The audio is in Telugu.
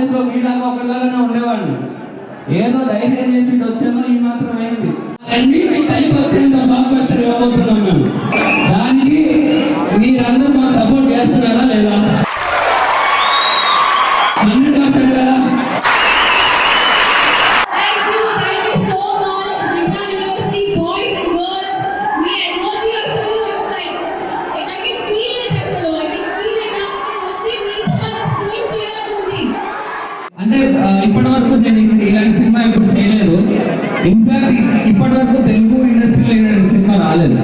కాలేజ్లో మీలాగా ఒకలాగానే ఉండేవాడిని. ఏదో ధైర్యం చేసి వచ్చామో ఈ మాత్రం అయింది. అన్నింటినీ కలిపి వచ్చేంత బ్లాక్బస్టర్ ఇవ్వబోతున్నాం మేము. దానికి మీరందరూ మాకు సపోర్ట్ చేస్తున్నారా లేదా? 100% కదా? అంటే ఇప్పటి వరకు నేను ఇలాంటి సినిమా ఎప్పుడు చేయలేదు. ఇన్ఫాక్ట్ ఇప్పటి వరకు తెలుగు ఇండస్ట్రీలో ఇలాంటి సినిమా రాలేదు.